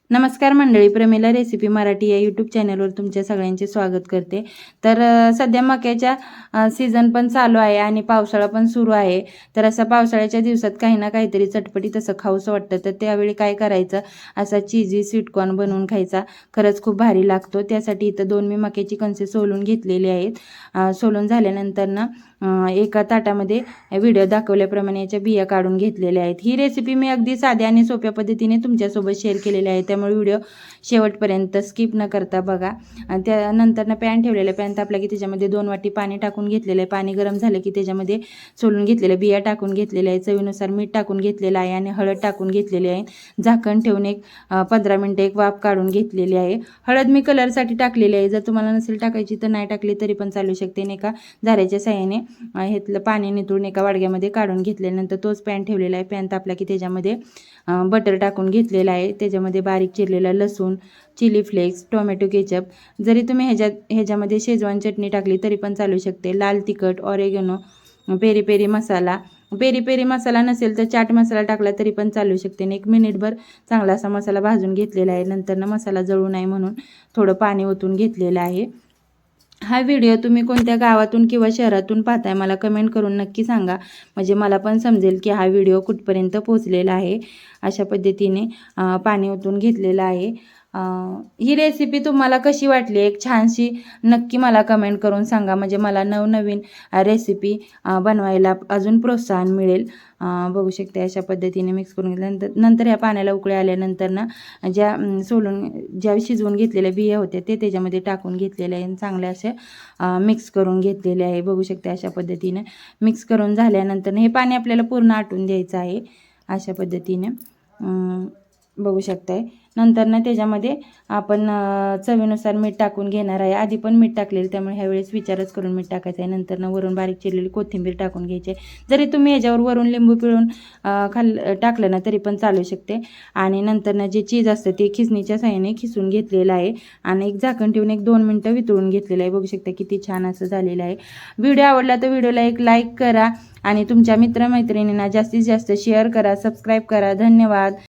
नमस्कार मंडळी, प्रमिला रेसिपी मराठी या यूट्यूब चॅनलवर तुमच्या सगळ्यांचे स्वागत करते. तर सध्या मक्याच्या सीझन पण चालू आहे आणि पावसाळा पण सुरू आहे. तर असं पावसाळ्याच्या दिवसात काही ना काहीतरी चटपटीत असं खाऊसं वाटतं. तर त्यावेळी काय करायचं, असा चीजी स्वीटकॉर्न बनवून खायचा. खरंच खूप भारी लागतो. त्यासाठी इथं 2 मी मक्याची कणसे सोलून घेतलेली आहेत. सोलून झाल्यानंतर ना एका ताटामध्ये व्हिडिओ दाखवल्याप्रमाणे याच्या बिया काढून घेतलेल्या आहेत. ही रेसिपी मी अगदी साध्या आणि सोप्या पद्धतीने तुमच्यासोबत शेअर केलेली आहे, त्यामुळे व्हिडिओ शेवटपर्यंत स्किप न करता बघा. आणि त्यानंतर पॅन ठेवलेला, पॅन तापला की त्याच्यामध्ये 2 वाटी पाणी टाकून घेतलेलं आहे. पाणी गरम झालं की त्याच्यामध्ये सोलून घेतलेल्या बिया टाकून घेतलेल्या आहे. चवीनुसार मीठ टाकून घेतलेलं आहे आणि हळद टाकून घेतलेली आहे. झाकण ठेवून एक 15 मिनिटं एक वाफ काढून घेतलेली आहे. हळद मी कलरसाठी टाकलेली आहे. जर तुम्हाला नसेल टाकायची तर नाही टाकली तरी पण चालू शकते. एका झाऱ्याच्या साहाय्याने ह्यातलं पाणी निथळून एका वाडग्यामध्ये काढून घेतल्यानंतर तोच पॅन ठेवलेला आहे. पॅन तापला की त्याच्यामध्ये बटर टाकून घेतलेलं आहे. त्याच्यामध्ये बारीक चिरलेला लसूण, चिली फ्लेक्स, टोमॅटो केचप, जरी तुम्ही ह्याच्यामध्ये शेजवान चटणी टाकली तरी पण चालू शकते, लाल तिखट, ऑरेगॅनो, पेरी पेरी मसाला. पेरी पेरी मसाला नसेल तर चाट मसाला टाकला तरी पण चालू शकते. आणि 1 मिनिटभर चांगला असा मसाला भाजून घेतलेला आहे. नंतर मसाला जळू नये म्हणून थोडं पाणी ओतून घेतलेलं आहे. हा व्हिडिओ तुम्ही कोणत्या गावातून किंवा शहरातून पाहताय मला कमेंट करून नक्की सांगा, म्हणजे मला पण समजेल की हा व्हिडिओ कुठपर्यंत पोहोचलेला आहे. अशा पद्धतीने पाणी ओतून घेतलेलं आहे. ही रेसिपी तुम्हाला कशी वाटली, एक छानशी नक्की मला कमेंट करून सांगा, म्हणजे मला नवनवीन रेसिपी बनवायला अजून प्रोत्साहन मिळेल. बघू शकते अशा पद्धतीने मिक्स करून घेतल्यानंतर ह्या पाण्याला उकळी आल्यानंतर ना ज्या शिजवून घेतलेल्या बिया होत्या ते त्याच्यामध्ये टाकून घेतलेल्या आहे. चांगले असे मिक्स करून घेतलेले आहे. बघू शकते अशा पद्धतीने मिक्स करून झाल्यानंतर हे पाणी आपल्याला पूर्ण आटून द्यायचं आहे. अशा पद्धतीने बघू शकताय. नंतर त्याच्यामध्ये आपण चवीनुसार मीठ टाकून घेणार आहे. आधी पण मीठ टाकलेलं, त्यामुळे ह्यावेळेस विचारच करून मीठ टाकायचं आहे. नंतर वरून बारीक चिरलेली कोथिंबीर टाकून घ्यायची. जरी तुम्ही ह्याच्यावर वरून लिंबू पिळून टाकलं ना तरी पण चालू शकते. आणि नंतर जे चीज असतं ते खिसणीच्या साहाय्याने खिसून घेतलेलं आहे आणि एक झाकण ठेवून 1-2 मिनिटं वितळून घेतलेलं आहे. बघू शकता किती छान असं झालेलं आहे. व्हिडिओ आवडला तर व्हिडिओला एक लाईक करा आणि तुमच्या मित्रमैत्रिणींना जास्तीत जास्त शेअर करा, सबस्क्राईब करा. धन्यवाद.